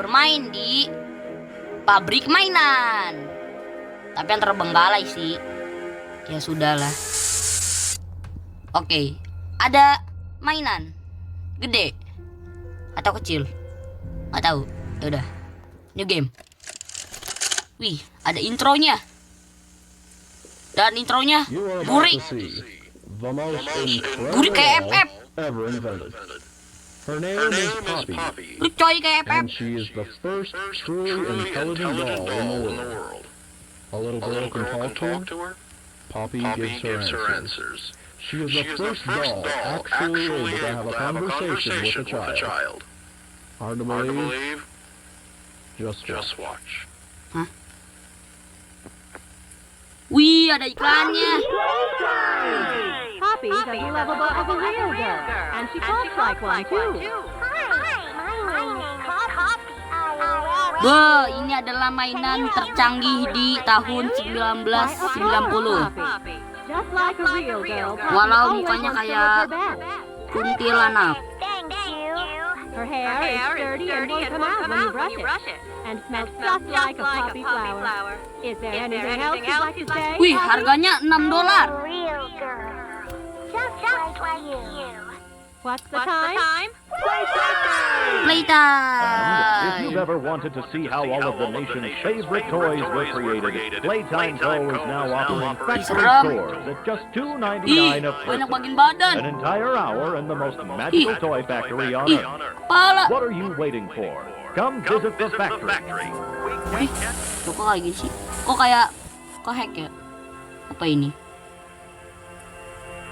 bermain di pabrik mainan. Tapi yang terbengkalai sih. Ya sudahlah. Oke, ada mainan gede atau kecil? Nggak tahu. Ya udah. New game. Wih, ada intronya. Dan intronya burik. Burik kayak FF. Her name is Poppy, Burik coy kayak FF. and she is the first truly intelligent doll in the world. A little girl can talk to her. Poppy gives her answers. She is the first doll actually able to have a conversation with a child. Hard to believe? Just watch. Hah? Wih, ada iklannya. Poppy is as lovable as a real girl, and she talks like one too. Wah, ini adalah mainan tercanggih di tahun 1990. Just like a real girl, Poppy Walau always mukanya wants to kayak look her best. kuntilanak. Her hair is sturdy and won't come out when you brush it, and smells just like a poppy flower. Is there anything else you'd like to say? Wih, harganya $6. Real girl. Just like you. What's the time? Playtime. If you've ever wanted to see how all of the nation's favorite toys were created, Playtime Co. is now offering factory Serem. tours at just Ih, $2.99 a banyak piece. bagian badan. An entire hour in the most magical toy factory on Ih, Earth. pala. What are you waiting for? Come visit the factory. Ih, kok kayak gini sih? Kok kayak hack ya? Apa ini?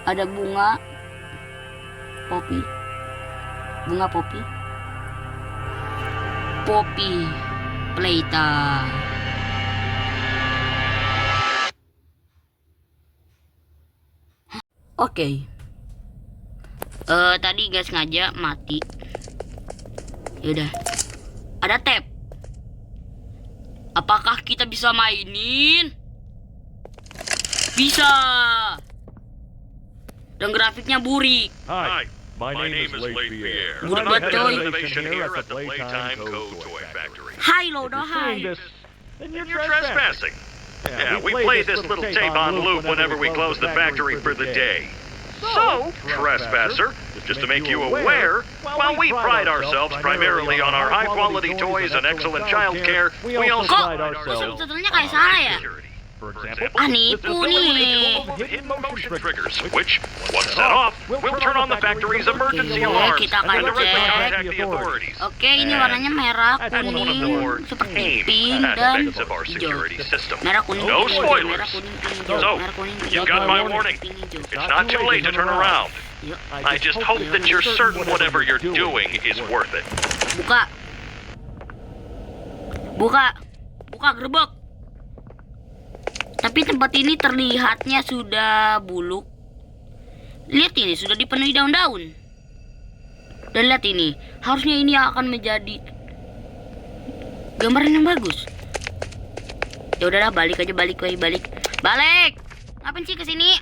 Ada bunga poppy. Bunga poppy. Poppy Playtime. Oke. Tadi gak sengaja mati. Yaudah. Ada tab. Apakah kita bisa mainin? Bisa. Dan grafiknya burik. Hi, my name is Leif Pierre. Burik I'm the banget head of coy. innovation here at the Playtime Co. Toy Factory. Hai lo, If you're hai. seeing this, then You're trespassing. Yeah, we play play this little tape on loop whenever we close the factory for the day. So, trespasser, just to make you aware, while we pride ourselves primarily on our high-quality toys and excellent child care, we also Kok pride ourselves subtitlenya kayak salah ya? security. For example, Ah, nipu nih. Hidden motion triggers, which, once set off, will turn on the factory's emergency Oke, alarms kita and akan directly cek. contact the authorities. Oke, ini warnanya merah, That's one of the more kuning, seperti tame pink dan aspects of our hijau. security system. Merah kuning, No pink, hijau, spoilers. merah kuning, pink, hijau, So, merah kuning, pink, you hijau, got my merah warning. kuning, pink, hijau. It's not too late to turn around. Yuk, I just hope that you're certain whatever you're doing is worth it. buka. Buka. Buka gerbek. Tapi tempat ini terlihatnya sudah buluk. Lihat ini, sudah dipenuhi daun-daun. Dan lihat ini, harusnya ini akan menjadi gambaran yang bagus. Ya udahlah, balik aja, balik. Balik. Ngapain sih kesini?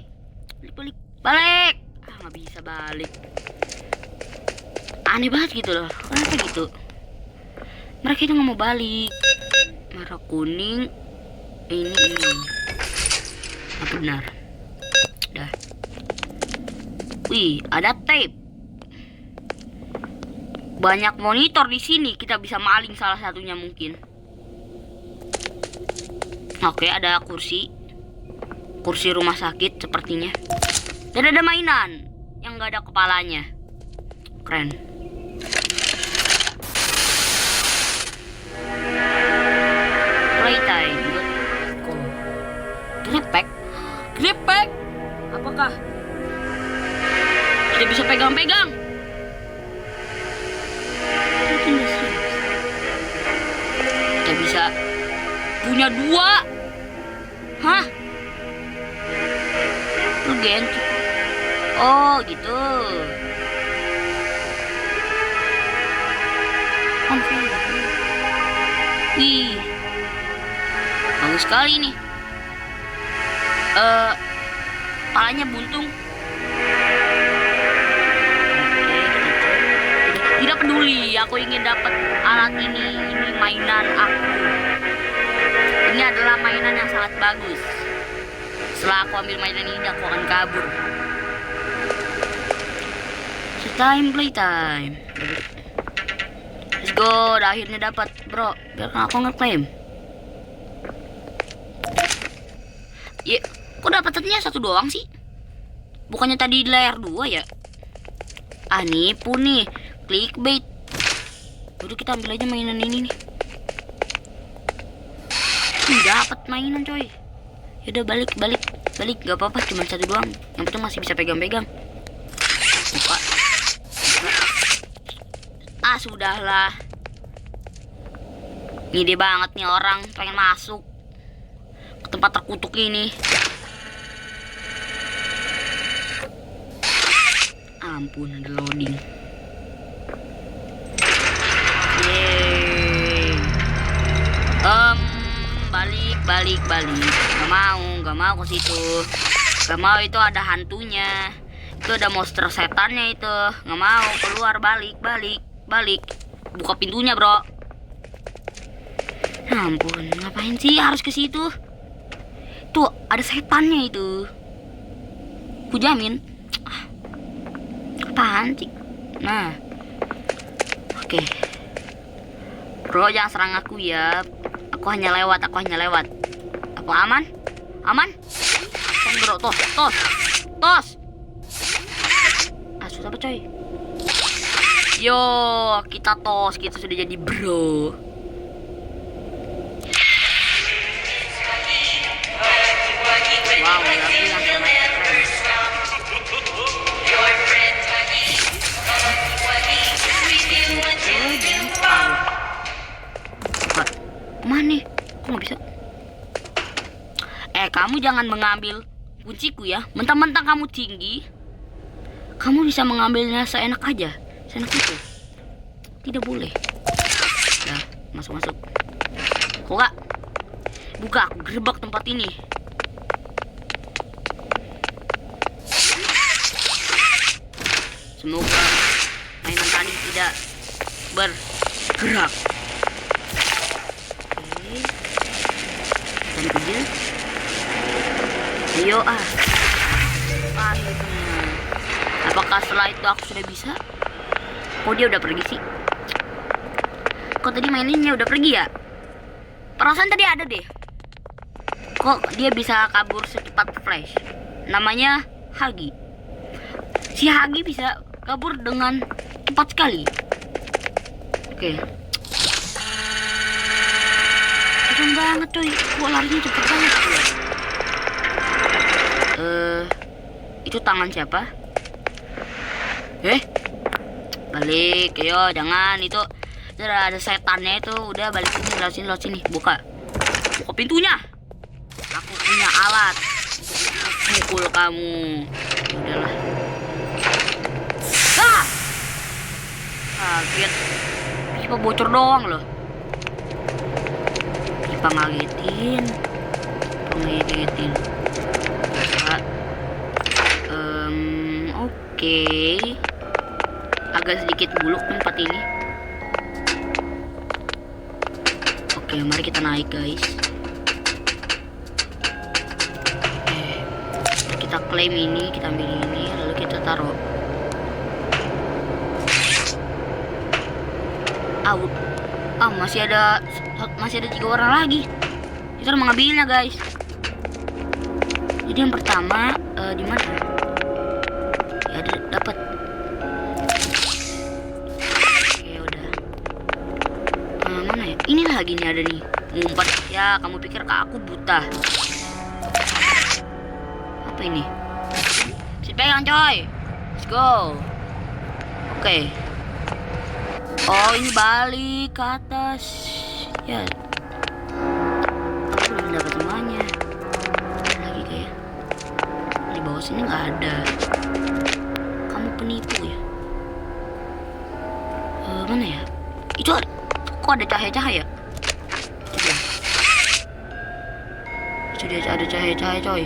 Balik. Ah, nggak bisa balik. Aneh banget gitu loh. Kenapa gitu? Mereka itu nggak mau balik. Merah kuning. Ini. Apa benar? Dah. Wih, ada tape. Banyak monitor di sini. Kita bisa maling salah satunya mungkin. Oke, ada kursi. Kursi rumah sakit sepertinya. Dan ada mainan yang nggak ada kepalanya. Keren. Playtime. Gripek. Apakah kita bisa pegang-pegang? Kita bisa punya dua. Hah? Legend. Oh, gitu. Wih. Bagus sekali nih. Palanya buntung. Oke, kita cek. Tidak peduli, aku ingin dapat alat ini mainan aku. Ini adalah mainan yang sangat bagus. Setelah aku ambil mainan ini, aku akan kabur. Playtime. Let's go, udah akhirnya dapat, bro. Biarkan aku ngeklaim. Ya, kok dapatnya satu doang sih? Bukannya tadi di layar 2 ya? Ah, nipu nih. Clickbait. Udah kita ambil aja mainan ini nih. Dapat mainan coy. Yaudah balik. Gak apa-apa, cuma satu doang. Yang penting masih bisa pegang-pegang. Buka. Ah, sudahlah. Ngide banget nih orang pengen masuk ke tempat terkutuk ini. Ampun, ada loading. Yeay. Balik. Gak mau ke situ. Gak mau, itu ada hantunya. Itu ada monster setannya itu. Gak mau, keluar, balik. Buka pintunya, bro. Ampun, ngapain sih harus ke situ? Tuh, ada setannya itu. Ku jamin. Apaan sih? Nah. Oke. Bro, jangan serang aku ya. Aku hanya lewat. Apa aman? Tong, bro, tos. Susah apa coy? Yo, kita tos, kita sudah jadi bro. Wow, lagu yang sangat keren. Mana? Kok nggak bisa? Kamu jangan mengambil kunciku ya. Mentang-mentang kamu tinggi, kamu bisa mengambilnya seenak aja. Seenak itu. Tidak boleh. Nah, masuk. Kok gak? Buka, aku gerbak tempat ini. Semoga mainan tadi tidak bergerak. Oke. Dan kecil. Ayo akhirnya. Apakah setelah itu aku sudah bisa? Kok dia udah pergi sih? Kok tadi maininnya udah pergi ya? Perasaan tadi ada deh. Kok dia bisa kabur secepat flash? Namanya Hagi. Si Hagi bisa kabur dengan cepat sekali. Oke. Keren banget coy. Kok larinya cepet banget ya? Itu tangan siapa? Balik, yo jangan, itu ada setannya itu. Udah balik sini, lewat sini. Buka pintunya. Aku punya alat untuk mukul kamu. Udahlah. Kaget. Pipa bocor doang loh. Pipa ngagetin. Oke. Agak sedikit buluk tempat ini. Oke, mari kita naik guys. Kita klaim ini, kita ambil ini, lalu kita taruh. Masih ada 3 orang lagi. Kita harus mengambilnya guys. Jadi yang pertama di mana? Ya dapat. Oke udah. Mana ya? Ini lagi nih ada nih. Ngumpet ya. Kamu pikir aku buta? Apa ini? Pegang coy. Let's go. Oke. Oh ini balik ke atas. Ya. Aku belum dapat semuanya. Lagi kayak di bawah sini nggak ada. Kamu penipu ya? Mana ya? Itu kok ada cahaya-cahaya? Sudah ada cahaya-cahaya coy.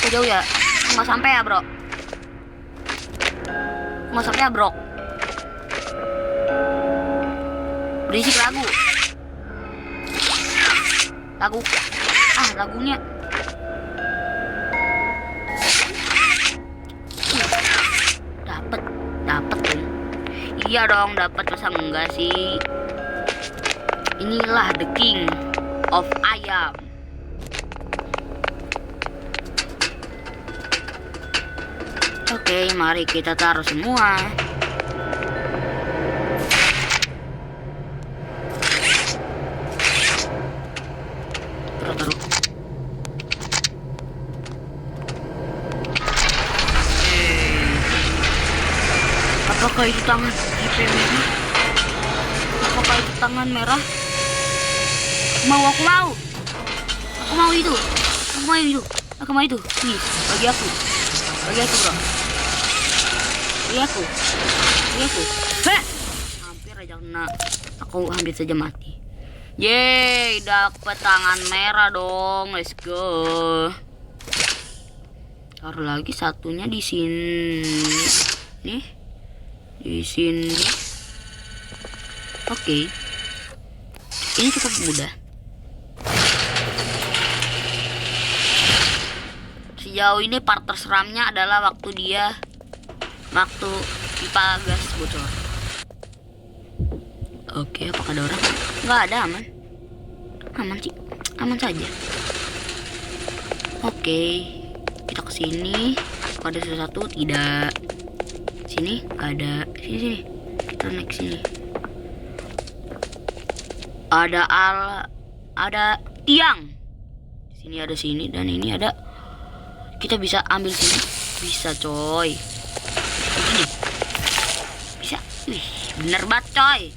Kok jauh ya? Nggak sampai ya bro? Nggak sampai ya bro? Berisik lagu. Lagunya. Dapat dong. Iya dong, dapat, masa enggak sih? Inilah the king of ayam. Oke, mari kita taruh semua. Taruh. Apakah itu tangan JP merah? Apakah itu tangan merah? Aku mau itu. Nih, bagi aku bro. Bagi aku. Hampir aja kena. Aku hampir saja mati. Yeay, dapat tangan merah dong. Let's go. Taruh lagi satunya di sini. Nih. Di sini. Oke. Ini cukup mudah. Sejauh ini part terseramnya adalah waktu pipa gas bocor. Oke, apakah ada orang? Nggak ada, aman sih, aman saja. Oke, kita kesini. Ada sesuatu? Tidak. Sini nggak ada. Sini kita naik sini. Ada tiang. Sini dan ini ada. Kita bisa ambil sini. Bisa coy. Begini. Bisa. Wih, bener banget coy.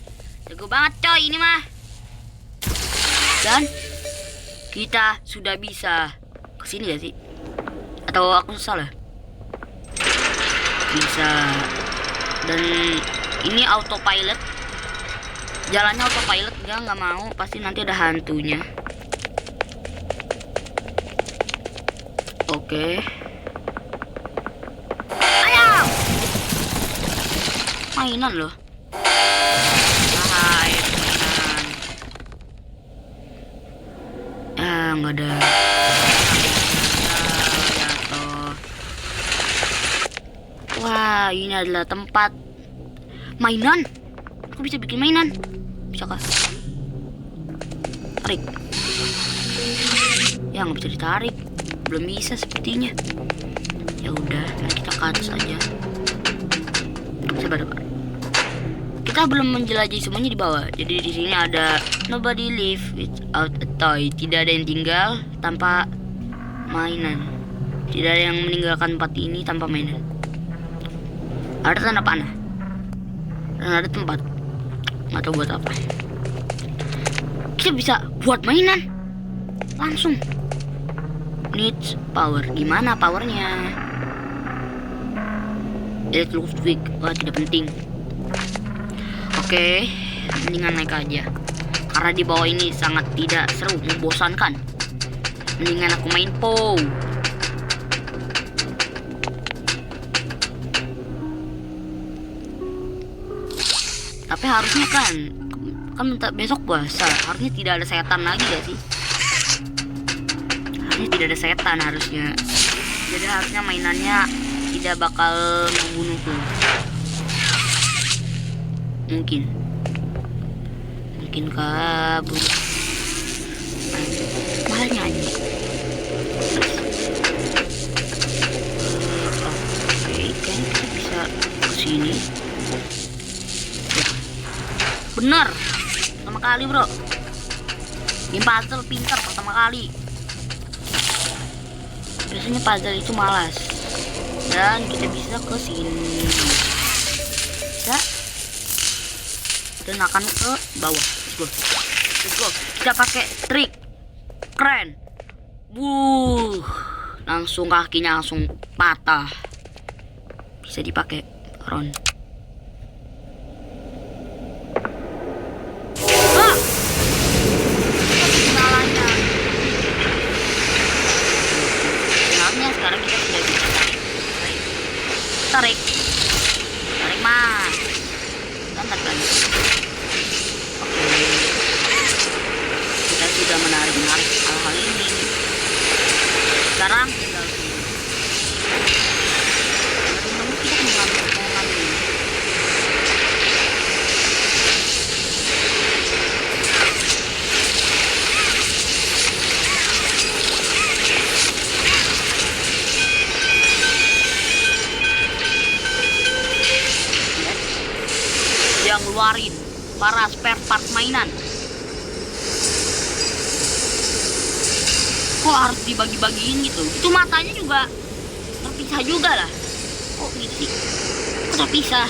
Jago banget coy ini mah. Dan kita sudah bisa kesini gak sih? Atau aku salah? Bisa. Dan ini autopilot. Jalannya autopilot, dia nggak mau. Pasti nanti ada hantunya. Oke. Ayo. Mainan loh. Mainan. Nggak ada. Wah, ini adalah tempat mainan. Aku bisa bikin mainan. Bisa kah? Tarik. Ya nggak bisa ditarik. Belum bisa sepertinya. Ya udah, kita cut saja. Sabar. Kita belum menjelajahi semuanya di bawah. Jadi di sini ada nobody live without a toy. Tidak ada yang tinggal tanpa mainan. Tidak ada yang meninggalkan tempat ini tanpa mainan. Ada tanda panah. Dan ada tempat. Nggak tahu buat apa. Kita bisa buat mainan langsung. Needs power. Gimana powernya? Electric. Wah, tidak penting. Oke, mendingan naik aja. Karena di bawah ini sangat tidak seru, membosankan. Mendingan aku main POW. Tapi harusnya kan besok puasa, harusnya tidak ada setan lagi gak sih? Harusnya tidak ada setan harusnya. Jadi harusnya mainannya tidak bakal membunuhku. Mungkin kabur. Malah nyanyi. Oke, kayaknya kita bisa kesini. Bener, pertama kali bro. Game puzzle pintar pertama kali. Biasanya puzzle itu malas. Dan kita bisa ke sini. Bisa. Dan akan ke bawah. Let's go. Kita pakai trik keren. Langsung kakinya langsung patah. Bisa dipakai Ron. Sekarang kita sudah bisa tarik mas, dan tarik lagi. Oke. menarik hal-hal ini. Sekarang tinggal kita mengambil ini. Dia ngeluarin para spare part mainan. Kok harus dibagi-bagiin gitu? Itu matanya juga terpisah juga lah. Kok gitu sih? Kok terpisah?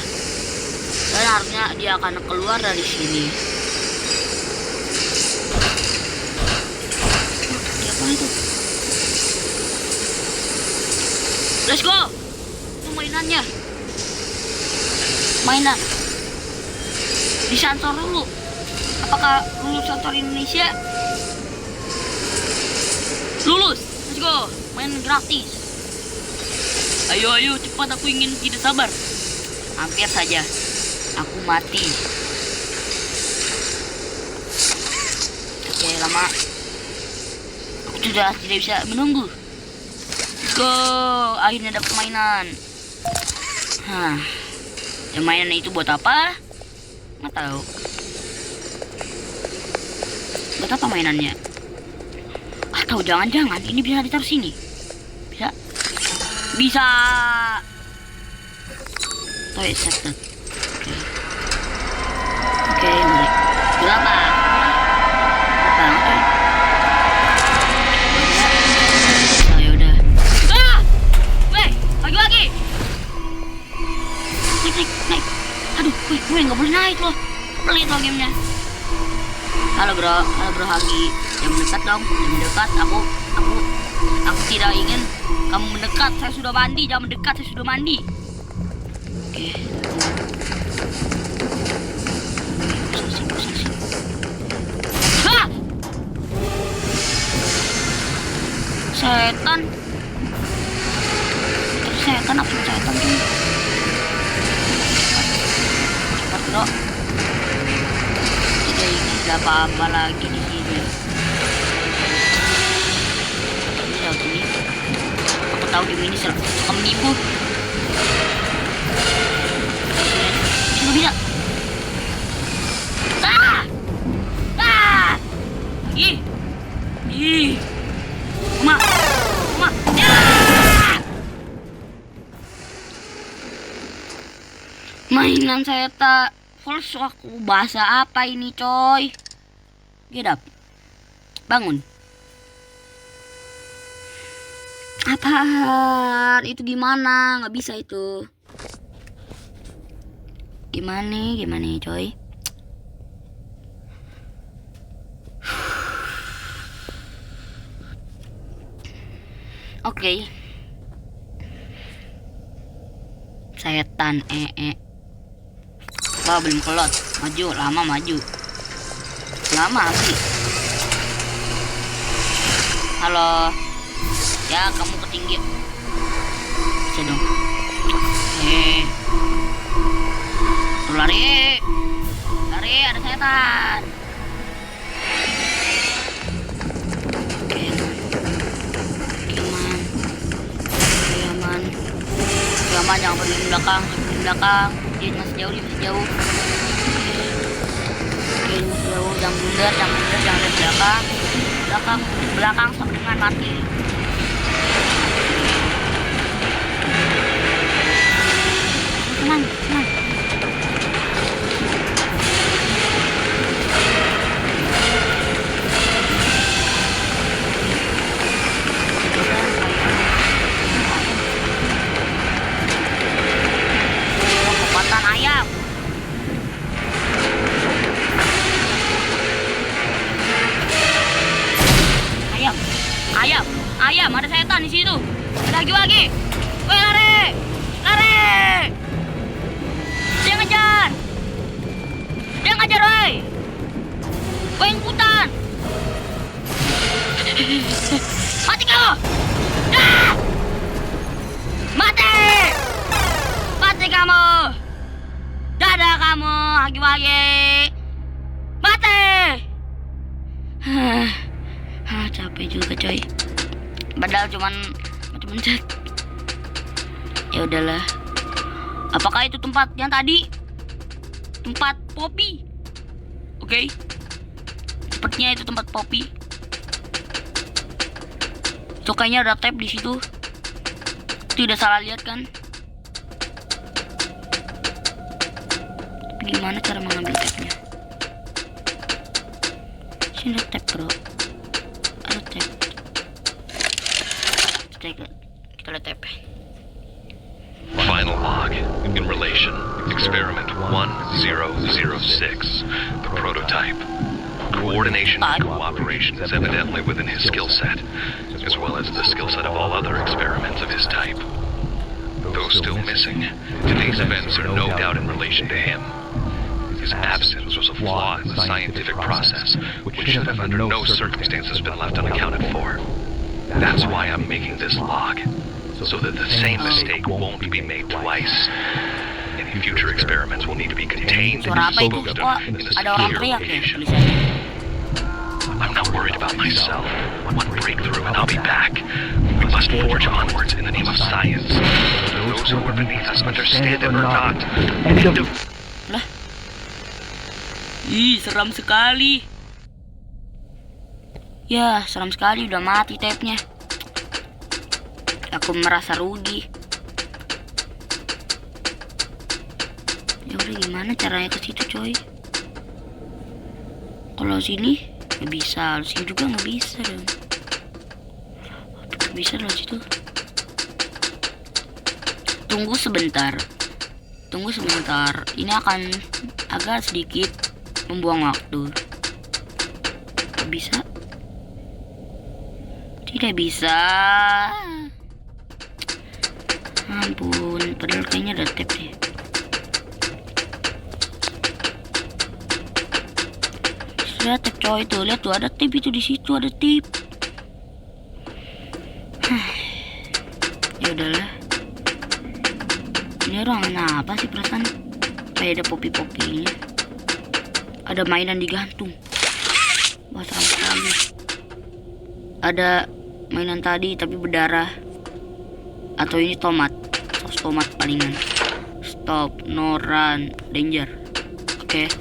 Dan harusnya dia akan keluar dari sini. Siapa itu? Let's go! Itu mainannya. Mainan. Disensor dulu. Apakah lulus sensor Indonesia? Lulus, let's go, main gratis. Ayo cepat, aku ingin tidak sabar. Hampir saja aku mati. Oke, lama. Aku sudah tidak bisa menunggu. Let's go, akhirnya dapat mainan. Yang mainan itu buat apa? Nggak tahu. Buat apa mainannya? Atau jangan-jangan ini bisa ditaruh sini? Bisa. Toy accepted. Oke, mulai. Berapa? Ya udah. Weh, lagi. Naik. Aduh, gue nggak boleh naik loh. Pelit loh gamenya. Halo bro Hagi. Jangan mendekat dong, jangan mendekat. Aku tidak ingin kamu mendekat. Saya sudah mandi, jangan mendekat. Saya sudah mandi. Oke. Posisi. Setan. Setan apa setan tuh? Cepat bro. Tidak ingin ada apa-apa lagi di sini. Aku tahu game ini suka menipu. Bisa. Ih. Uma. Ya! Mainan saya tak Force aku bahasa apa ini coy? Get up. Bangun. Apaan? Itu gimana? Nggak bisa itu. Gimana coy? Oke. Setan Wah, belum kelot. Maju. Lama sih. Halo. Ya, kamu ketinggian. Bisa dong. Tuh, lari, ada setan. Oke, aman. Jangan pergi di belakang. Dia masih jauh. Oke, masih jauh. Jangan bundar, jangan di belakang sampai dengan mati. Tenang. Kekuatan ayam. Ayam, ada setan di situ. Lagi. Woi, lari. Dia ngejar, woi. Woi, ikutan. Mati kamu. Mati kamu. Dadah kamu, Hagi. Mati. Hah, capek juga coy. Padahal cuman mencet. Ya udahlah. Apakah itu tempat yang tadi? Tempat Poppy? Oke. Sepertinya itu tempat Poppy. Itu kayaknya ada tab di situ. Tidak salah lihat kan? Tapi gimana cara mengambil tabnya? Sini ada tab bro. Ada tab. Kita lihat tab. Final log in relation. Experiment 1006. The prototype. Coordination and cooperation is evidently within his skill set, as well as the skill set of all other experiments of his type. Though still missing, today's events are no doubt in relation to him. His absence was a flaw in the scientific process, which should have under no circumstances been left unaccounted for. That's why I'm making this log, so that the same mistake won't be made twice. Any future experiments will need to be contained and Suara apa itu? disposed Kok of in a ada orang secure teriak ya location. tulisannya? I'm not worried about myself. One breakthrough and I'll be back. We must forge onwards in the name of science. Whether those who are beneath us understand it or not. End of... Lah. Ih, seram sekali. Ya, seram sekali, udah mati tabnya. Aku merasa rugi. Ya udah, gimana caranya ke situ coy? Kalau sini nggak bisa, sini juga nggak bisa dong. Nggak bisa loh situ. Tunggu sebentar. Ini akan agak sedikit membuang waktu. Nggak bisa. Tidak bisa. Ampun, padahal kayaknya ada tab deh. Lihat tab coy tuh, lihat tuh ada tab itu di situ, ada tab. Ya udahlah. Ini ruangan apa sih perasaan? Kayak ada popi-popinya. Ada mainan digantung. Wah, seram sekali. Ada mainan tadi tapi berdarah. Atau ini tomat. Sos tomat palingan. Stop, no run, danger. Oke.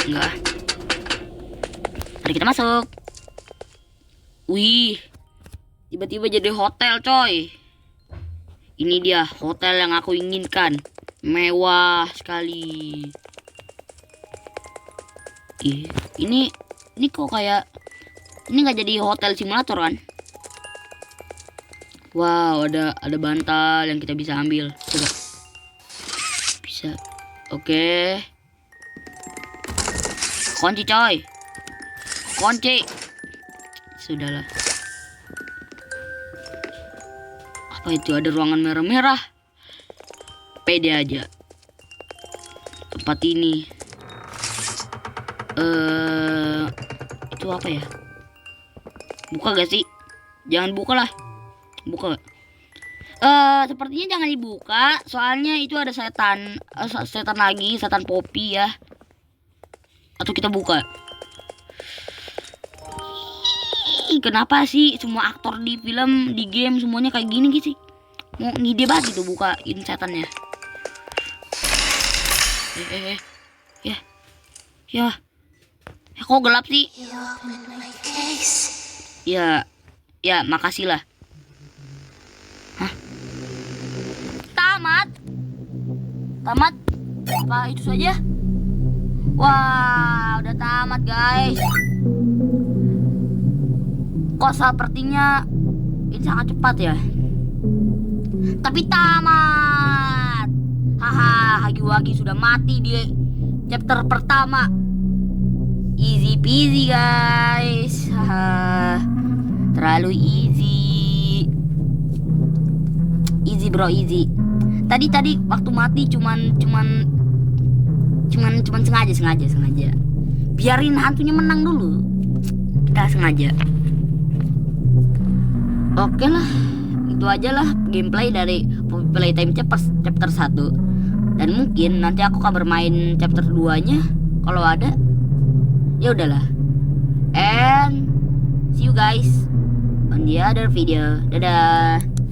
Enggak. Mari kita masuk. Wih, tiba-tiba jadi hotel coy. Ini dia hotel yang aku inginkan. Mewah sekali. Ih, ini kok kayak ini nggak jadi hotel simulator kan? Wow, ada bantal yang kita bisa ambil. Coba. Bisa. Oke. Kunci coy. Kunci. Sudahlah. Apa itu? Ada ruangan merah-merah. Pede aja. Tempat ini. Itu apa ya? Buka gak sih? Jangan buka lah. Buka. Sepertinya jangan dibuka. Soalnya itu ada setan. Setan lagi. Setan Poppy ya. Atau kita buka. Kenapa sih semua aktor di film, di game semuanya kayak gini gitu sih? Mau ngide banget gitu bukain setannya. Ya, kok gelap sih? Ya, makasih lah. Hah? Tamat? Apa itu saja? Wah, udah tamat guys. Kok sepertinya ini sangat cepat ya. Tapi tamat. Haha, Hagiwagi sudah mati di chapter pertama. Easy peasy guys. Haha, terlalu easy. Easy bro, easy. Tadi waktu mati cuman sengaja. Biarin hantunya menang dulu. Kita sengaja. Oke lah, itu aja lah gameplay dari Playtime chapter 1. Dan mungkin nanti aku akan bermain chapter 2-nya kalau ada. Ya udahlah. And see the other video. Dadah.